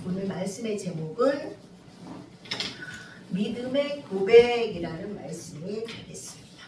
오늘 말씀의 제목은 믿음의 고백이라는 말씀이 되겠습니다.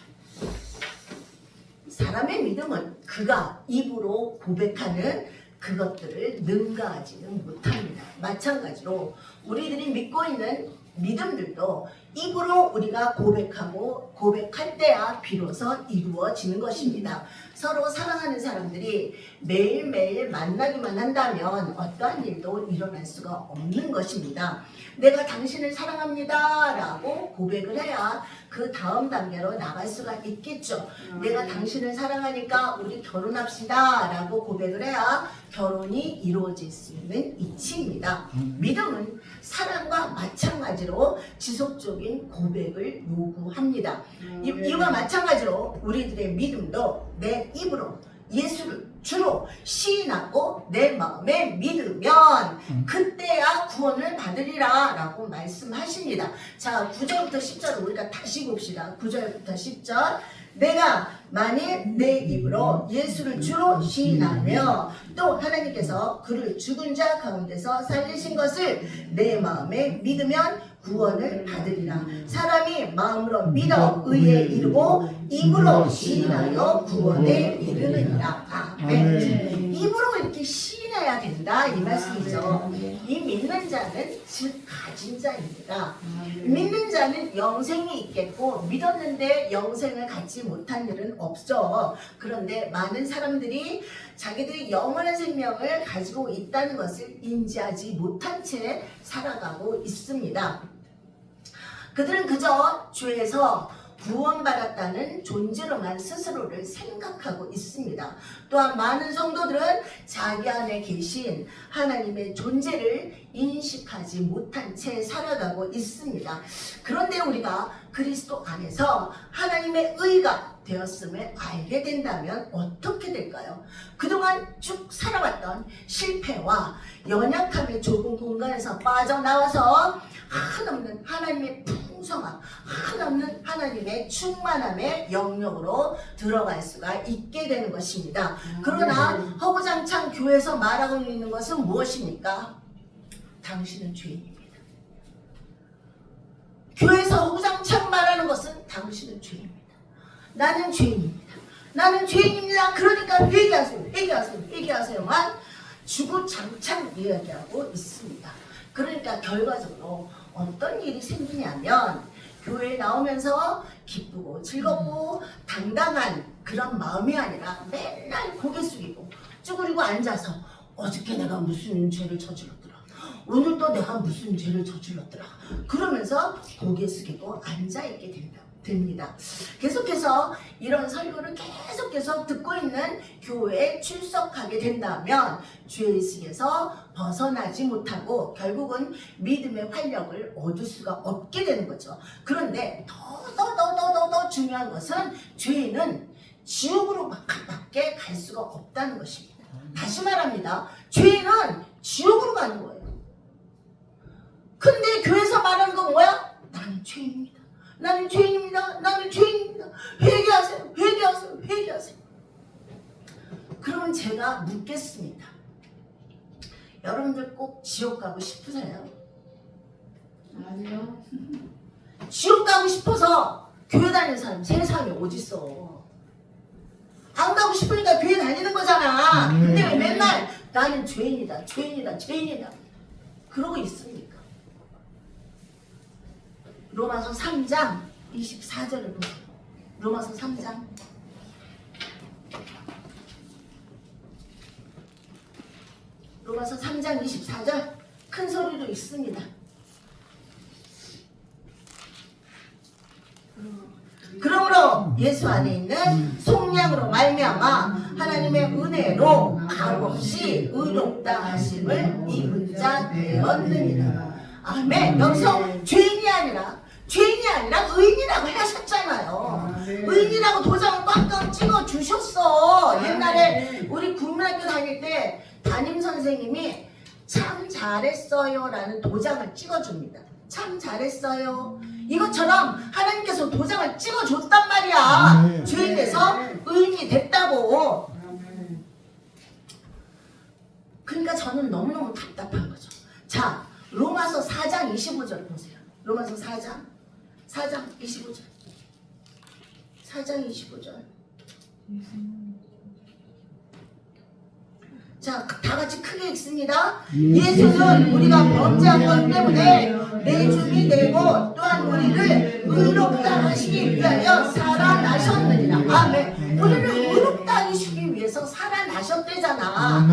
사람의 믿음은 그가 입으로 고백하는 그것들을 능가하지는 못합니다. 마찬가지로 우리들이 믿고 있는 믿음들도 입으로 우리가 고백하고 고백할 때야 비로소 이루어지는 것입니다. 서로 사랑하는 사람들이 매일매일 만나기만 한다면 어떠한 일도 일어날 수가 없는 것입니다. 내가 당신을 사랑합니다 라고 고백을 해야 그 다음 단계로 나갈 수가 있겠죠. 내가 당신을 사랑하니까 우리 결혼합시다 라고 고백을 해야 결혼이 이루어질 수 있는 이치입니다. 믿음은 사랑과 마찬가지로 지속적인 고백을 요구합니다. 이와 마찬가지로 우리들의 믿음도 내 입으로 예수를 주로 시인하고 내 마음에 믿으면 그때야 구원을 받으리라 라고 말씀하십니다. 자, 9절부터 10절을 우리가 다시 봅시다. 9절부터 10절. 내가 만일 내 입으로 예수를 주로 시인하며 또 하나님께서 그를 죽은 자 가운데서 살리신 것을 내 마음에 믿으면 구원을 받으리라. 사람이 마음으로 믿어 의에 이르고 입으로 시인하여 구원에 이르느니라. 아멘. 입으로 이렇게 시인해야 된다 이 말씀이죠. 이 믿는 자는 즉 가진 자입니다. 믿는 자는 영생이 있겠고 믿었는데 영생을 갖지 못한 일은 없죠. 그런데 많은 사람들이 자기들이 영원한 생명을 가지고 있다는 것을 인지하지 못한 채 살아가고 있습니다. 그들은 그저 죄에서 구원받았다는 존재로만 스스로를 생각하고 있습니다. 또한 많은 성도들은 자기 안에 계신 하나님의 존재를 인식하지 못한 채 살아가고 있습니다. 그런데 우리가 그리스도 안에서 하나님의 의가 되었음을 알게 된다면 어떻게 될까요? 그동안 쭉 살아왔던 실패와 연약함의 좁은 공간에서 빠져나와서 한없는 하나님의 풍성함, 한없는 하나님의 충만함의 영역으로 들어갈 수가 있게 되는 것입니다. 그러나 허구장창 교회에서 말하고 있는 것은 무엇입니까? 당신은 죄인입니다. 교회에서 허구장창 말하는 것은 당신은 죄인입니다. 나는 죄인입니다. 나는 죄인입니다. 그러니까 회개하세요. 회개하세요. 회개하세요만 주구장창 이야기하고 있습니다. 그러니까 결과적으로 어떤 일이 생기냐면 교회에 나오면서 기쁘고 즐겁고 당당한 그런 마음이 아니라 맨날 고개 숙이고 쭈그리고 앉아서 어저께 내가 무슨 죄를 저질렀더라. 오늘도 내가 무슨 죄를 저질렀더라. 그러면서 고개 숙이고 앉아있게 됩니다. 계속해서 이런 설교를 계속해서 듣고 있는 교회에 출석하게 된다면 죄의식에서 벗어나지 못하고 결국은 믿음의 활력을 얻을 수가 없게 되는 거죠. 그런데 더 중요한 것은 죄인은 지옥으로 밖에 갈 수가 없다는 것입니다. 다시 말합니다. 죄인은 지옥으로 가는 거예요. 근데 교회에서 말하는 건 뭐야? 나는 죄인입니다. 나는 죄인입니다. 나는 죄인입니다. 회개하세요. 회개하세요. 회개하세요. 그러면 제가 묻겠습니다. 여러분들 꼭 지옥 가고 싶으세요? 아니요. 지옥 가고 싶어서 교회 다니는 사람 세상에 어딨어. 안 가고 싶으니까 교회 다니는 거잖아. 근데 왜 맨날 나는 죄인이다. 죄인이다. 죄인이다. 그러고 있습니까? 로마서 3장 24절을 보세요. 로마서 3장 로마서 3장 24절 큰 소리로 읽습니다. 그러므로 예수 안에 있는 속량으로 말미암아 하나님의 은혜로 값없이 의롭다 하심을 입은 자 되었느니라. 아멘. 여기서 죄인이 아니라 의인이라고 하셨잖아요. 의인이라고 도장을 꽉꽉 찍어 주셨어. 옛날에 우리 국민학교 다닐 때 담임 선생님이 참 잘했어요 라는 도장을 찍어줍니다. 참 잘했어요. 이것처럼 하나님께서 도장을 찍어줬단 말이야. 죄인에서 의인이 됐다고. 그러니까 저는 너무너무 답답한 거죠. 자, 로마서 4장 25절 보세요. 로마서 4장 25절. 4장 25절. 자, 다 같이 크게 읽습니다. 예수는 우리가 범죄한 것 때문에 내주이 되고 또한 우리를 의롭다 하시기 위하여 살아나셨느니라. 아멘. 우리를 의롭다 하시기 위해서 살아나셨대잖아.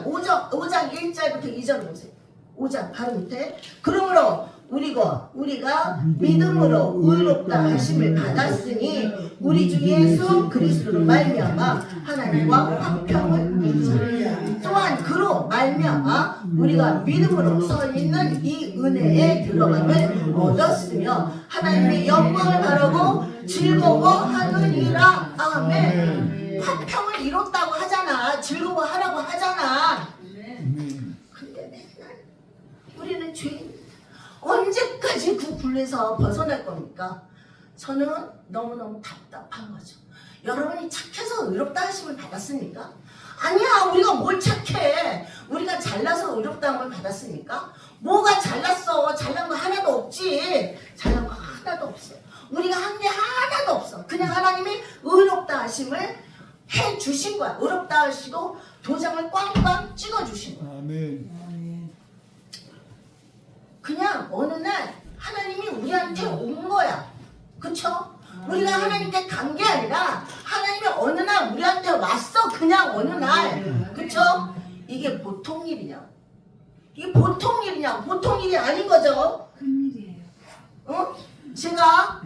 5장 1절부터 2절 보세요. 5장 바로 밑에. 그러므로 우리가 믿음으로 의롭다 하심을 받았으니 우리 주 예수 그리스도로 말미암아 하나님과 화평을 누리자. 또한 그로 말미암아 우리가 믿음으로 서 있는 이 은혜에 들어감을 얻었으며 하나님의 영광을 바라고 즐거워하느니라. 아멘. 화평을 이뤘다고 하잖아. 즐거워하라고 하잖아. 근데 맨날 우리는 죄인. 언제까지 그 굴에서 벗어날 겁니까? 저는 너무너무 답답한 거죠. 여러분이 착해서 의롭다 하심을 받았습니까? 아니야, 우리가 뭘 착해? 우리가 잘나서 의롭다 함을 받았습니까? 뭐가 잘났어? 잘난 거 하나도 없지. 잘난 거 하나도 없어. 우리가 한 게 하나도 없어. 그냥 하나님이 의롭다 하심을 해 주신 거야. 의롭다 하시고 도장을 꽝꽝 찍어 주신 거야. 아멘. 그냥 어느 날 하나님이 우리한테 온 거야. 그쵸? 우리가 하나님께 간 게 아니라 하나님이 어느 날 우리한테 왔어. 그냥 어느 날. 그쵸? 이게 보통 일이냐? 이게 보통 일이냐? 보통 일이 아닌 거죠? 큰일이에요. 제가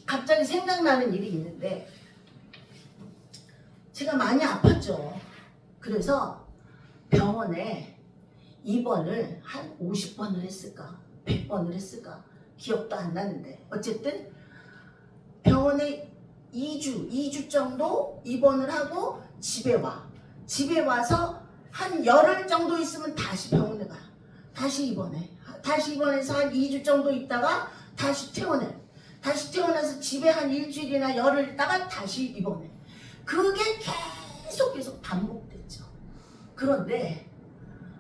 갑자기 생각나는 일이 있는데 제가 많이 아팠죠. 그래서 병원에 입원을 한 50번을 했을까 100번을 했을까 기억도 안 나는데 어쨌든 병원에 2주 정도 입원을 하고 집에 와서 한 열흘 정도 있으면 다시 병원에 가요. 다시 입원해. 다시 입원해서 한 2주 정도 있다가 다시 퇴원해. 다시 퇴원해서 집에 한 일주일이나 열흘 있다가 다시 입원해. 그게 계속 반복됐죠. 그런데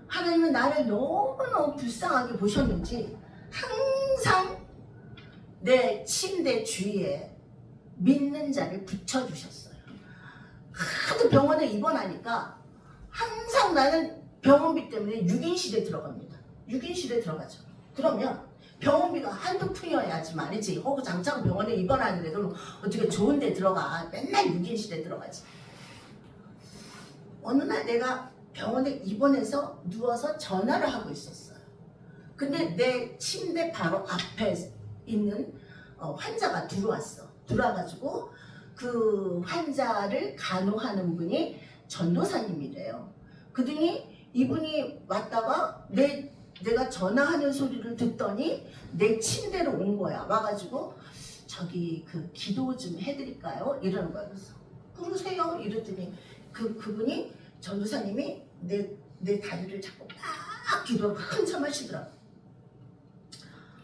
하나님은 나를 너무너무 불쌍하게 보셨는지 항상 내 침대 주위에 믿는 자를 붙여주셨어요. 하도 병원에 입원하니까 항상 나는 병원비 때문에 6인실에 들어갑니다. 6인실에 들어가죠. 그러면 병원비가 한두 푼이어야지 말이지. 장창 병원에 입원하는데 그럼 어떻게 좋은 데 들어가. 맨날 6인실에 들어가지. 어느 날 내가 병원에 입원해서 누워서 전화를 하고 있었어요. 근데 내 침대 바로 앞에 있는 환자가 들어와가지고 그 환자를 간호하는 분이 전도사님이래요. 그러더니 이분이 왔다가 내가 전화하는 소리를 듣더니 내 침대로 온 거야. 와가지고 저기 그 기도 좀 해드릴까요? 이러는 거야. 그래서 그러세요. 이랬더니 그분이 전도사님이 내 다리를 잡고 막 기도를 한참 하시더라고.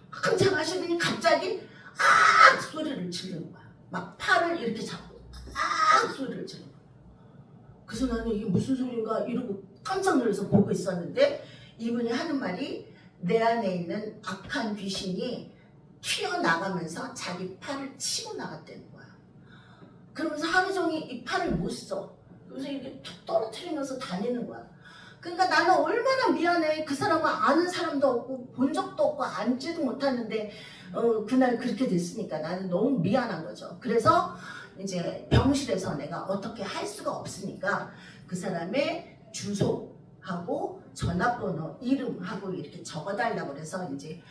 한참 하시더니 갑자기 악 소리를 지르는 거야. 막 팔을 이렇게 잡고 악 소리를 지르는 거야. 그래서 나는 이게 무슨 소리인가 이러고 깜짝 놀라서 보고 있었는데 이분이 하는 말이 내 안에 있는 악한 귀신이 튀어나가면서 자기 팔을 치고 나갔다는 거야. 그러면서 하루 종일 이 팔을 못 써. 그래서 이렇게 툭 떨어뜨리면서 다니는 거야. 그러니까 나는 얼마나 미안해. 그 사람은 아는 사람도 없고 본 적도 없고 앉지도 못하는데 그날 그렇게 됐으니까 나는 너무 미안한 거죠. 그래서 이제 병실에서 내가 어떻게 할 수가 없으니까 그 사람의 주소하고 전화번호, 이름하고 이렇게 적어달라고 그래서 이제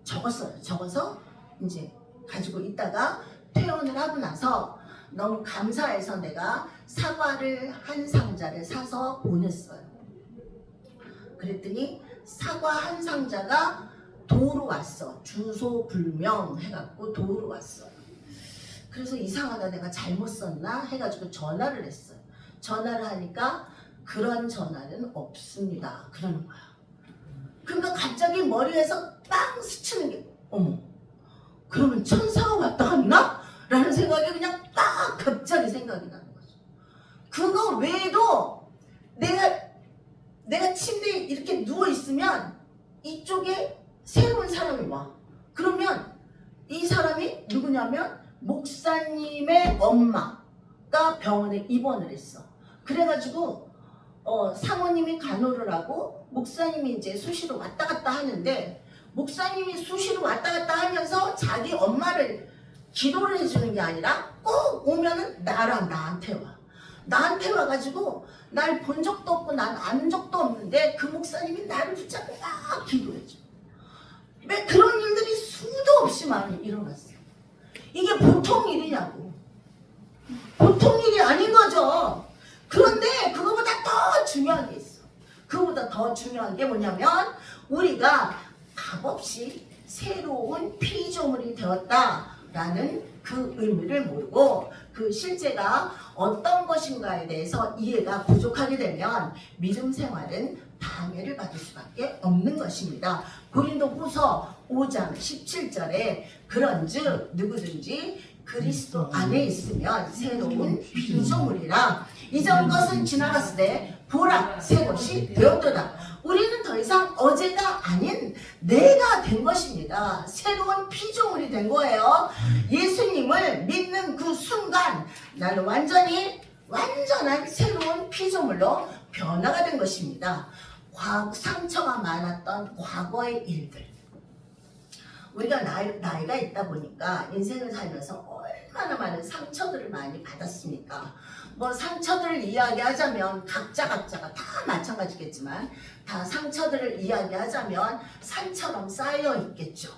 적었어요. 적어서 이제 가지고 있다가 퇴원을 하고 나서 너무 감사해서 내가 사과를 한 상자를 사서 보냈어요. 그랬더니 사과 한 상자가 도로 왔어. 주소 불명 해갖고 도로 왔어요. 그래서 이상하다, 내가 잘못 썼나 해가지고 전화를 했어요. 전화를 하니까 그런 전화는 없습니다. 그러는 거야. 그러니까 갑자기 머리에서 빵 스치는 게, 어머, 그러면 천사가 왔다 갔나? 라는 생각이 그냥 딱 갑자기 생각이 나는 거죠. 그거 외에도 내가 침대에 이렇게 누워있으면 이쪽에 새로운 사람이 와. 그러면 이 사람이 누구냐면 목사님의 엄마가 병원에 입원을 했어. 그래가지고 사모님이 간호를 하고 목사님이 이제 수시로 왔다 갔다 하는데, 목사님이 수시로 왔다 갔다 하면서 자기 엄마를 기도를 해주는 게 아니라 꼭 오면은 나한테 와. 나한테 와가지고 날 본 적도 없고 난 아는 적도 없는데 그 목사님이 나를 붙잡고 막 기도해줘. 왜 그런 일들이 수도 없이 많이 일어났어요. 이게 보통 일이냐고. 보통 일이 아닌 거죠. 그런데 그거보다 더 중요한 게 있어. 그거보다 더 중요한 게 뭐냐면 우리가 값없이 새로운 피조물이 되었다라는 그 의미를 모르고 그 실제가 어떤 것인가에 대해서 이해가 부족하게 되면 믿음 생활은 방해를 받을 수밖에 없는 것입니다. 고린도후서 5장 17절에 그런즉 누구든지 그리스도 안에 있으면 새로운 피조물이라 이전 것은 지나갔으되 보라 새 것이 되었도다. 우리는 더 이상 어제가 아닌 내가 된 것입니다. 새로운 피조물이 된 거예요. 예수님을 믿는 그 순간 나는 완전한 새로운 피조물로 변화가 된 것입니다. 상처가 많았던 과거의 일들, 우리가 나이가 있다 보니까 인생을 살면서 얼마나 많은 상처들을 많이 받았습니까? 뭐 상처들을 이야기하자면 각자가 다 마찬가지겠지만 다 상처들을 이야기하자면 산처럼 쌓여 있겠죠.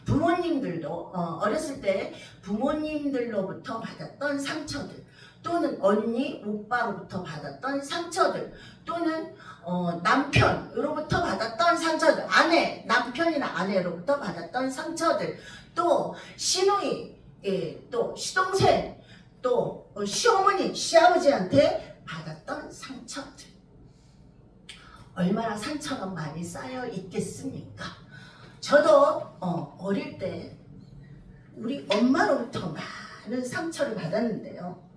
부모님들도 어렸을 때 부모님들로부터 받았던 상처들, 또는 언니, 오빠로부터 받았던 상처들, 또는 남편으로부터 받았던 상처들, 남편이나 아내로부터 받았던 상처들, 또 시누이, 또 시동생, 또 시어머니, 시아버지한테 받았던 상처들. 얼마나 상처가 많이 쌓여 있겠습니까? 저도 어릴 때 우리 엄마로부터 많은 상처를 받았는데요.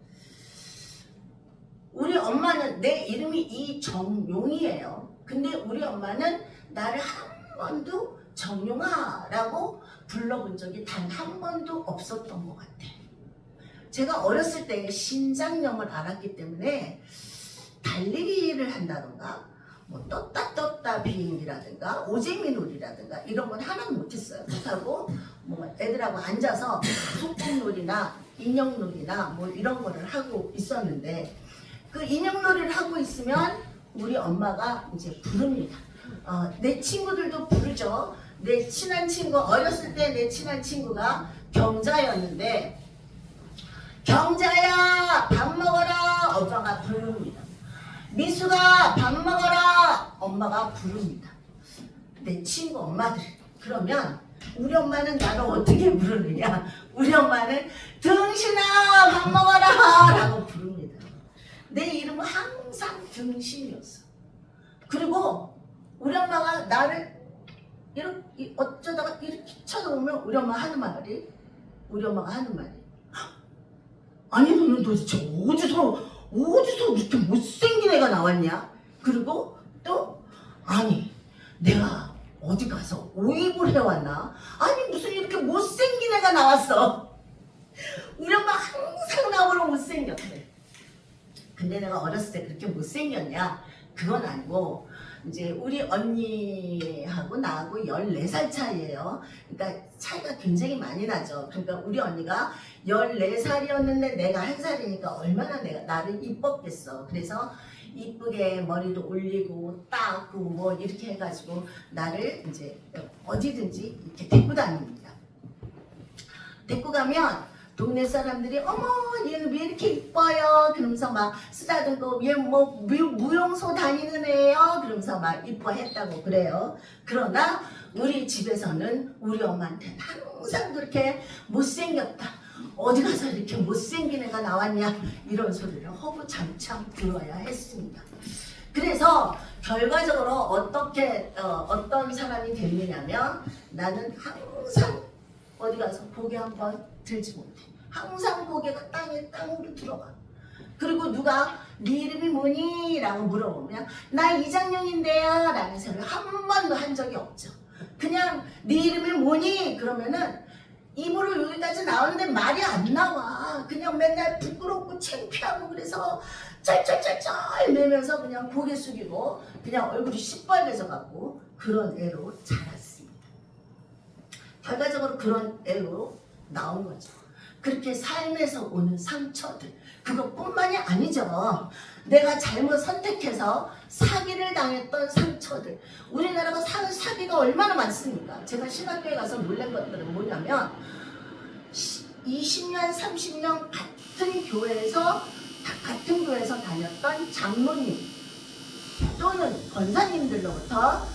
우리 엄마는, 내 이름이 이정용이에요. 근데 우리 엄마는 나를 한 번도 정용아라고 불러본 적이 단 한 번도 없었던 것 같아. 제가 어렸을 때 신장염을 앓았기 때문에 달리기를 한다던가 뭐 떴다 비행기라든가 오재미 놀이라든가 이런 건 하나는 못했어요. 못하고 뭐 애들하고 앉아서 소꿉놀이나 인형놀이나 뭐 이런 거를 하고 있었는데, 그 인형놀이를 하고 있으면 우리 엄마가 이제 부릅니다. 내 친구들도 부르죠. 내 친한 친구, 어렸을 때 내 친한 친구가 경자였는데, 경자야 밥 먹어라 엄마가 부릅니다. 미수가 밥 먹어라 엄마가 부릅니다. 내 친구 엄마들. 그러면 우리 엄마는 나를 어떻게 부르느냐? 우리 엄마는 등신아 밥 먹어라 라고 부릅니다. 내 이름은 항상 등신이었어. 그리고 우리 엄마가 나를 이렇게 어쩌다가 이렇게 쳐다보면 우리 엄마가 하는 말이 아니 너는 도대체 어디서 그렇게 못생긴 애가 나왔냐? 그리고 또 아니 내가 어디 가서 오입을 해왔나? 아니 무슨 이렇게 못생긴 애가 나왔어. 우리 엄마 항상 나보러 못생겼대. 근데 내가 어렸을 때 그렇게 못생겼냐? 그건 아니고 이제 우리 언니하고 나하고 14살 차이예요. 그러니까 차이가 굉장히 많이 나죠. 그러니까 우리 언니가 14살이었는데 내가 1살이니까 얼마나 나를 이뻤겠어. 그래서 이쁘게 머리도 올리고 닦고 뭐 이렇게 해가지고 나를 이제 어디든지 이렇게 데리고 다닙니다. 데리고 가면 동네 사람들이 어머 얘는 왜 이렇게 이뻐요? 그러면서 막 쓰다듬고 얘 뭐 무용소 다니는 애예요? 그러면서 막 이뻐했다고 그래요. 그러나 우리 집에서는 우리 엄마한테 항상 그렇게 못생겼다, 어디 가서 이렇게 못생긴 애가 나왔냐, 이런 소리를 허구장창 들어야 했습니다. 그래서 결과적으로 어떤 사람이 됐느냐면 나는 항상 어디 가서 고개 한번 들지 못해. 항상 고개가 땅으로 들어가. 그리고 누가 네 이름이 뭐니? 라고 물어보면 나 이장용인데요 라는 소리를 한 번도 한 적이 없죠. 그냥 네 이름이 뭐니? 그러면은 입으로 여기까지 나오는데 말이 안 나와. 그냥 맨날 부끄럽고 창피하고 그래서 쩔쩔쩔쩔 매면서 그냥 고개 숙이고 그냥 얼굴이 시뻘개져 갖고 그런 애로 자랐습니다. 결과적으로 그런 애로 나온 거죠. 그렇게 삶에서 오는 상처들, 그것뿐만이 아니죠. 내가 잘못 선택해서 사기를 당했던 상처들. 우리나라가 사기가 얼마나 많습니까? 제가 신학교에 가서 놀란 것들은 뭐냐면 20년, 30년 같은 교회에서 다녔던 장로님 또는 권사님들로부터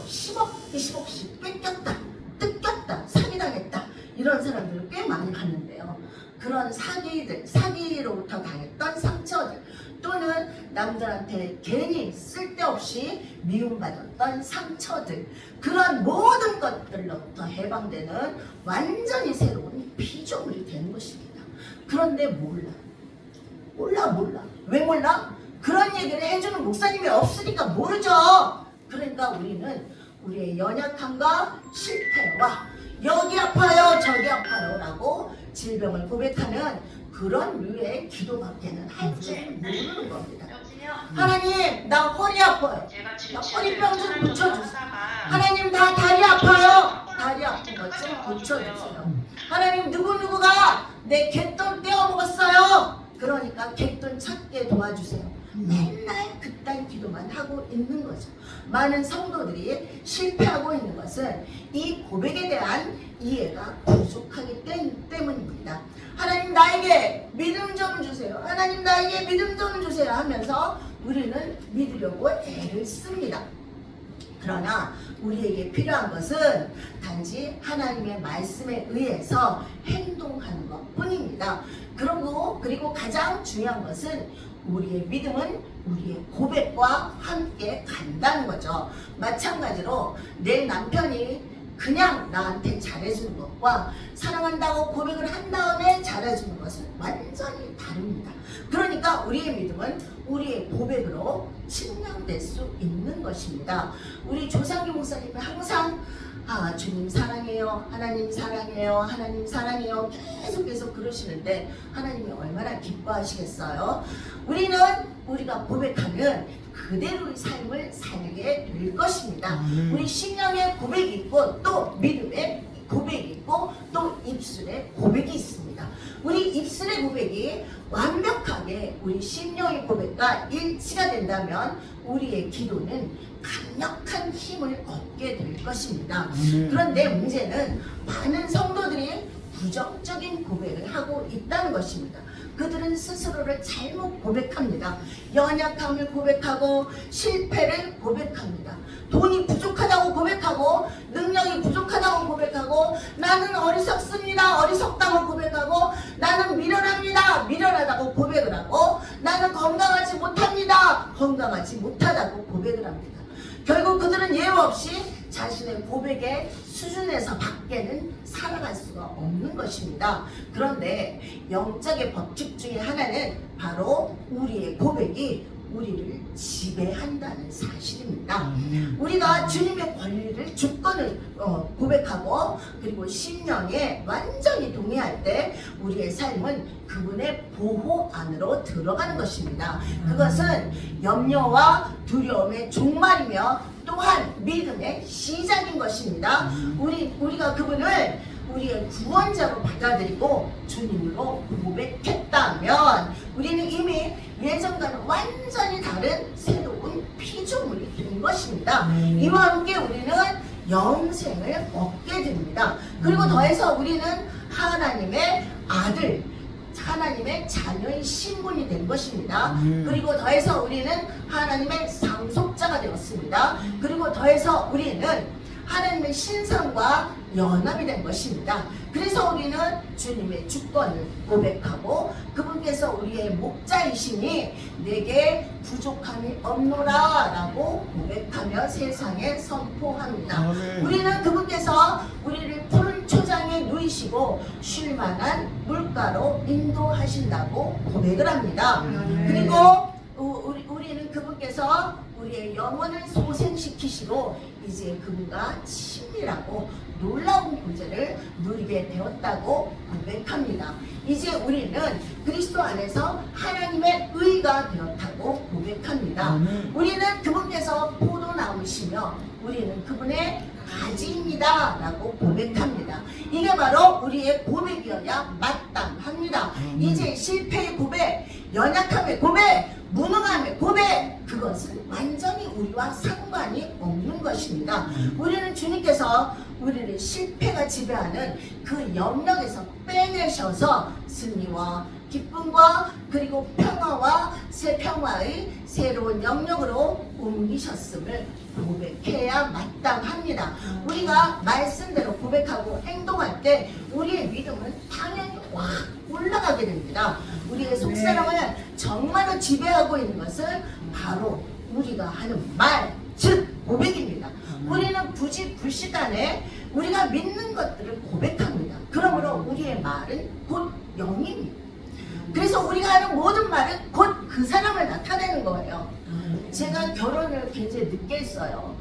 10억, 20억씩 뺏겼다, 뜯겼다, 사기당했다 이런 사람들을 꽤 많이 봤는데요. 그런 사기로부터 당했던 상처들 또는 남들한테 괜히 쓸데없이 미움받았던 상처들, 그런 모든 것들로부터 해방되는 완전히 새로운 피조물이 되는 것입니다. 그런데 몰라. 왜 몰라? 그런 얘기를 해주는 목사님이 없으니까 모르죠. 그러니까 우리는 우리의 연약함과 실패와 여기 아파요 저기 아파요 라고 질병을 고백하는 그런 류의 기도밖에는 할 줄 모르는 겁니다. 하나님 나 허리 아파요. 나 허리병 좀 고쳐주세요. 하나님 나 다리 아파요. 다리 아픈 것 좀 고쳐주세요. 하나님 누구누구가 내 갯돈 떼어먹었어요. 그러니까 갯돈 찾게 도와주세요. 맨날 그딴 기도만 하고 있는 거죠. 많은 성도들이 실패하고 있는 것은 이 고백에 대한 이해가 부족하기 때문입니다. 하나님 나에게 믿음 좀 주세요. 하나님 나에게 믿음 좀 주세요 하면서 우리는 믿으려고 애를 씁니다. 그러나 우리에게 필요한 것은 단지 하나님의 말씀에 의해서 행동하는 것 뿐입니다. 그리고 가장 중요한 것은 우리의 믿음은 우리의 고백과 함께 간다는 거죠. 마찬가지로 내 남편이 그냥 나한테 잘해주는 것과 사랑한다고 고백을 한 다음에 잘해주는 것은 완전히 다릅니다. 그러니까 우리의 믿음은 우리의 고백으로 측량될 수 있는 것입니다. 우리 조상기 목사님이 항상 주님 사랑해요, 하나님 사랑해요, 하나님 사랑해요 계속해서 그러시는데 하나님이 얼마나 기뻐하시겠어요? 우리는 우리가 고백하면 그대로의 삶을 살게 될 것입니다. 우리 심령의 고백이 있고 또 믿음의 고백이 있고 또 입술의 고백이 있습니다. 우리 입술의 고백이 완벽하게 우리 심령의 고백과 일치가 된다면 우리의 기도는 강력한 힘을 얻게 될 것입니다. 그런데 문제는 많은 성도들이 부정적인 고백을 하고 있다는 것입니다. 그들은 스스로를 잘못 고백합니다. 연약함을 고백하고 실패를 고백합니다. 돈이 부족하다고 고백하고 능력이 부족하다고 고백하고 나는 어리석습니다. 어리석다고 고백하고 나는 미련합니다. 미련하다고 고백을 하고 나는 건강하지 못합니다. 건강하지 못하다고 고백을 합니다. 결국 그들은 예외 없이 자신의 고백의 수준에서 밖에는 살아갈 수가 없는 것입니다. 그런데 영적의 법칙 중에 하나는 바로 우리의 고백이 우리를 지배한다는 사실입니다. 우리가 주님의 권리를 주권을 고백하고 그리고 신령에 완전히 동의할 때 우리의 삶은 그분의 보호 안으로 들어가는 것입니다. 그것은 염려와 두려움의 종말이며 또한 믿음의 시작인 것입니다. 우리가 그분을 우리의 구원자로 받아들이고 주님으로 고백했다면 우리는 이미 예전과는 완전히 다른 새로운 피조물이 된 것입니다. 이와 함께 우리는 영생을 얻게 됩니다. 그리고 더해서 우리는 하나님의 아들, 하나님의 자녀의 신분이 된 것입니다. 그리고 더해서 우리는 하나님의 상속자가 되었습니다. 그리고 더해서 우리는 하나님의 신상과 연합이 된 것입니다. 그래서 우리는 주님의 주권을 고백하고 그분께서 우리의 목자이시니 내게 부족함이 없노라 라고 고백하며 세상에 선포합니다. 우리는 그분께서 우리를 푸른 초장에 누이시 풀으시고 쉴만한 물가로 인도하신다고 고백을 합니다. 그리고 우리는 그분께서 우리의 영혼을 소생시키시고 이제 그분과 친밀하고 놀라운 구제를 누리게 되었다고 고백합니다. 이제 우리는 그리스도 안에서 하나님의 의가 되었다고 고백합니다. 우리는 그분께서 포도나무시며 우리는 그분의 가지입니다 라고 고백합니다. 이게 바로 우리의 고백이어야 마땅합니다. 이제 실패의 고백, 연약함의 고백, 무능함의 고백, 그것은 완전히 우리와 상관이 없는 것입니다. 우리는 주님께서 우리를 실패가 지배하는 그 영역에서 빼내셔서 승리와 기쁨과 그리고 평화와 새 평화의 새로운 영역으로 옮기셨음을 고백해야 마땅합니다. 우리가 말씀대로 고백하고 행동할 때 우리의 믿음은 당연히 확 올라가게 됩니다. 우리의 속사람을 정말로 지배하고 있는 것은 바로 우리가 하는 말, 즉 고백입니다. 우리는 부지불식간에 우리가 믿는 것들을 고백합니다. 그러므로 우리의 말은 곧 영입니다. 그래서 우리가 하는 모든 말은 곧 그 사람을 나타내는 거예요. 제가 결혼을 굉장히 늦게 했어요.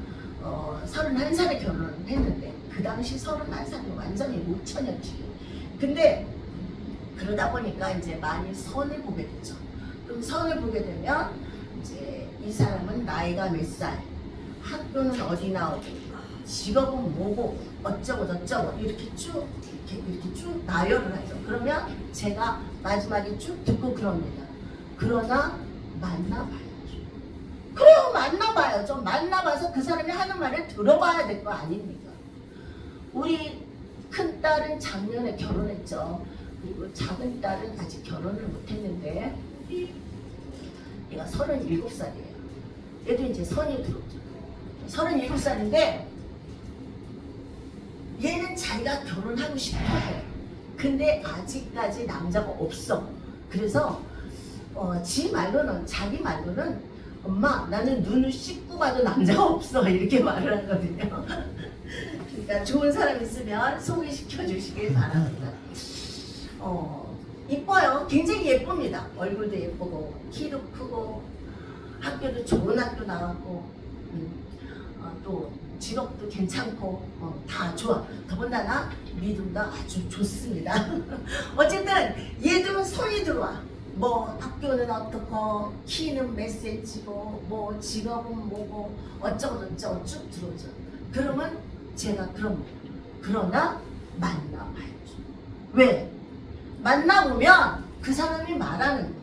31살에 결혼을 했는데 그 당시 31살이 완전히 노처녀지. 근데 그러다 보니까 이제 많이 선을 보게 되죠. 그럼 선을 보게 되면 이제 이 사람은 나이가 몇 살, 학교는 어디 나오고, 직업은 뭐고, 어쩌고 저쩌고 이렇게 쭉 나열을 하죠. 그러면 제가 마지막에 쭉 듣고 그럽니다. 그러나 만나봐야죠. 그래요, 만나봐야죠. 만나봐서 그 사람이 하는 말을 들어봐야 될 거 아닙니까? 우리 큰 딸은 작년에 결혼했죠. 그리고 작은 딸은 아직 결혼을 못했는데 얘가 37살이에요. 얘도 이제 선이 들어오죠. 37살인데 얘는 자기가 결혼하고 싶어 해요. 근데 아직까지 남자가 없어. 그래서 자기 말로는 엄마 나는 눈을 씻고 봐도 남자가 없어 이렇게 말을 하거든요. 그러니까 좋은 사람 있으면 소개시켜 주시길 바랍니다. 이뻐요. 굉장히 예쁩니다. 얼굴도 예쁘고 키도 크고 학교도 좋은 학교 나왔고 또 직업도 괜찮고 다 좋아. 더군다나 믿음도 아주 좋습니다. 어쨌든 얘들은 손이 들어와. 뭐 학교는 어떻고 키는 몇 센치고 뭐 직업은 뭐고 어쩌고 저쩌고 쭉 들어오죠. 그러면 제가 그러나 만나봐야죠. 왜? 만나보면 그 사람이 말하는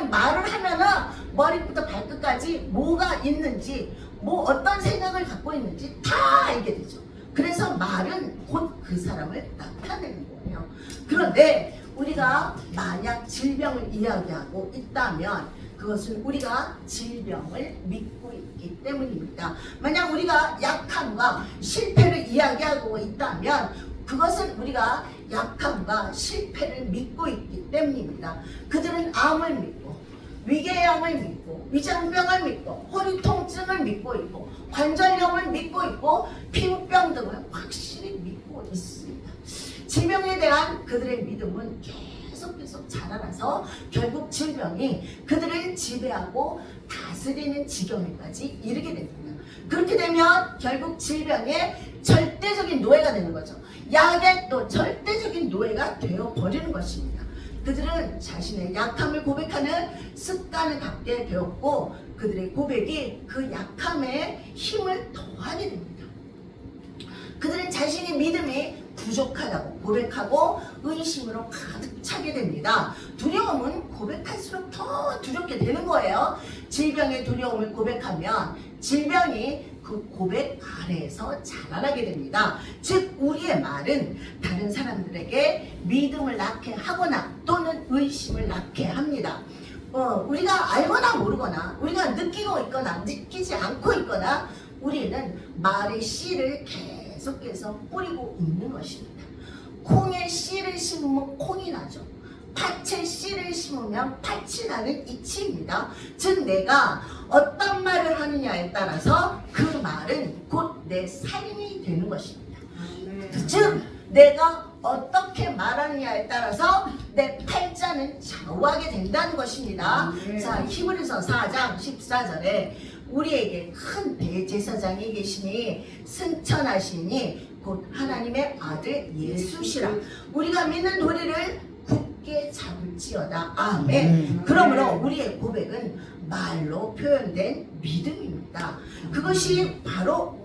말을 하면은 머리부터 발끝까지 뭐가 있는지 뭐 어떤 생각을 갖고 있는지 다 알게 되죠. 그래서 말은 곧 그 사람을 나타내는 거예요. 그런데 우리가 만약 질병을 이야기하고 있다면 그것은 우리가 질병을 믿고 있기 때문입니다. 만약 우리가 약함과 실패를 이야기하고 있다면 그것은 우리가 약함과 실패를 믿고 있기 때문입니다. 그들은 암을 믿고 위궤양을 믿고 위장병을 믿고 허리 통증을 믿고 있고 관절염을 믿고 있고 피부병 등을 확실히 믿고 있습니다. 질병에 대한 그들의 믿음은 계속 자라나서 결국 질병이 그들을 지배하고 다스리는 지경에까지 이르게 됩니다. 그렇게 되면 결국 질병의 절대적인 노예가 되는 거죠. 약의 또 절대적인 노예가 되어버리는 것입니다. 그들은 자신의 약함을 고백하는 습관을 갖게 되었고 그들의 고백이 그 약함에 힘을 더하게 됩니다. 그들은 자신의 믿음이 부족하다고 고백하고 의심으로 가득 차게 됩니다. 두려움은 고백할수록 더 두렵게 되는 거예요. 질병의 두려움을 고백하면 질병이 그 고백 아래에서 자라나게 됩니다. 즉 우리의 말은 다른 사람들에게 믿음을 낳게 하거나 또는 의심을 낳게 합니다. 우리가 알거나 모르거나 우리가 느끼고 있거나 느끼지 않고 있거나 우리는 말의 씨를 계속해서 뿌리고 있는 것입니다. 콩에 씨를 심으면 콩이 나죠. 팥에 씨를 심으면 팥이 나는 이치입니다. 즉 내가 어떤 말을 하느냐에 따라서 그 말은 곧 내 삶이 되는 것입니다. 즉 내가 어떻게 말하느냐에 따라서 내 팔자는 좌우하게 된다는 것입니다. 자, 히브리서 4장 14절에 우리에게 큰 대제사장이 계시니 승천하시니 곧 하나님의 아들 예수시라. 우리가 믿는 도리를 굳게 잡을지어다. 아멘. 그러므로 우리의 고백은 말로 표현된 믿음입니다. 그것이 바로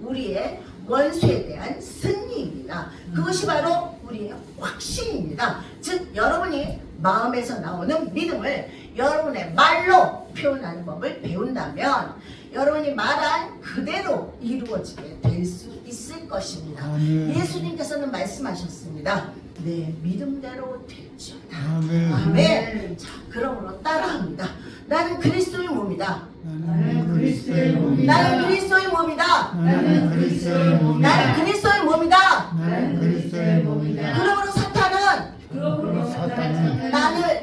우리의 원수에 대한 승리입니다. 그것이 바로 우리의 확신입니다. 즉 여러분이 마음에서 나오는 믿음을 여러분의 말로 표현하는 법을 배운다면 여러분이 말한 그대로 이루어지게 될 수 있을 것입니다. 예수님께서는 말씀하셨습니다. 내 믿음대로 될지어다. 아멘. 자, 그러므로 따라합니다. 나는 그리스도의 몸이다. 나는 그리스도의 몸이다. 나는 그리스도의 몸이다. 나는 그리스도의 몸이다. 나는 그리스도의 몸이다. 나는 그리스도의 몸이다. 그러므로 사탄은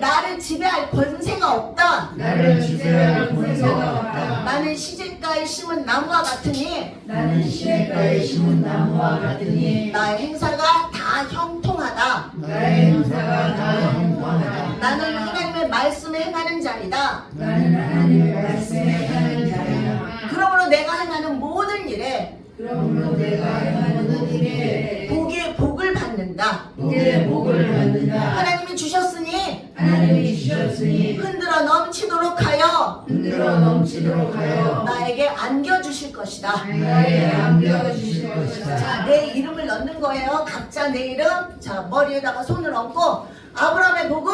나를 지배할 권세가 없다. 나를 지배할 권세가 없다. 나는 시냇가에 심은 나무와 같으니 나는 시냇가에 심은 나무와 같으니 나의 행사가 다 형통하다. 나의 행사가 다 형통하다. 나는 하나님의 말씀에 행하는 자이다. 나는 하나님의 말씀에 행하는 자이다. 그러므로 내가 행하는 모든 일에 그러므로 내가 행하는 모든 일에 복의 복을 받는다. 복의 복을 받는다. 하나님이 주셨으니 하나님이 주셨으니 흔들어 넘치도록 하여 흔들어 넘치도록 하여 나에게 안겨주실 것이다. 나에게 안겨주실 것이다. 자, 내 이름을 넣는 거예요. 각자 내 이름. 자, 머리에다가 손을 얹고 아브라함의 복은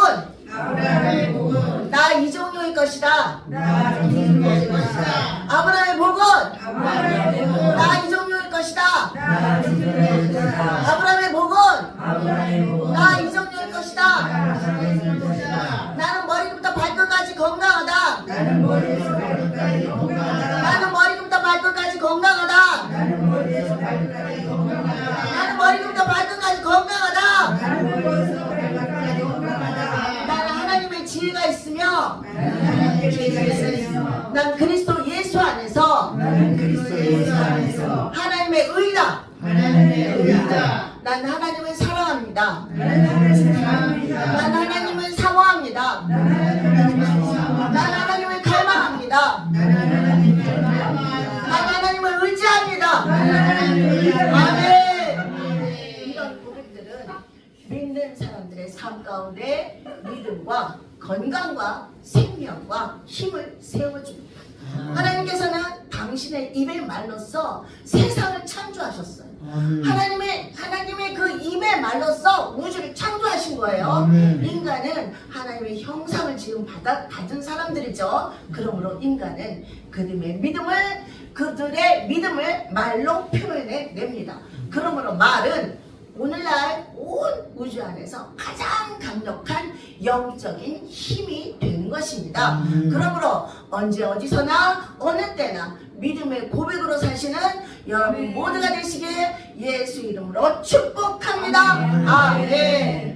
아브라함의 복은 나 이종료의 것이다. 나 이종료의 것이다. 아브라함의 복은 아브라함의 복은 나 이종료의 것이다. 나 이종료의 것이다. 아브라함의 복은 아브라함의 복은 나 이종료의 것이다. 나 이종료의 것이다. 나는 머리부터 발끝까지 건강하다. 나는 머리에서 발끝까지 건강하다. 나는 머리부터 발끝까지 건강하다. 나는 머리에서 발끝까지 건강하다. 나는 머리부터 발끝까지 건강하다. 나는 머리에서 발끝까지 건강하다. 나는 하나님의 지혜가 있으며 나는 하나님의 지혜가 있으며 난 그리스도 예수 안에서 나는 그리스도 예수 안에서 하나님의 의다. 하나님의 의다. 난 하나님을 사랑합니다. 나는 하나님을 사랑합니다. 난 하나님을 사모합니다. 나는 하나님을 사랑합니다. 난 하나님을 갈망합니다. 나는 하나님을 사랑합니다. 난 하나님을 의지합니다. 나는 하나님을 의지합니다. 아멘. 이런 고백들은 믿는 사람들의 삶 가운데 믿음과 건강과 생명과 힘을 세워줍니다. 하나님께서는 당신의 입의 말로써 세상을 창조하셨어요. 하나님의 그 입의 말로써 우주를 창조하신 거예요. 인간은 하나님의 형상을 지금 받은 사람들이죠. 그러므로 인간은 그들의 믿음을 말로 표현해 냅니다. 그러므로 말은 오늘날 온 우주 안에서 가장 강력한 영적인 힘이 되는 것입니다. 그러므로 언제 어디서나 어느 때나 믿음의 고백으로 사시는 여러분 모두가 되시길 예수 이름으로 축복합니다. 아멘.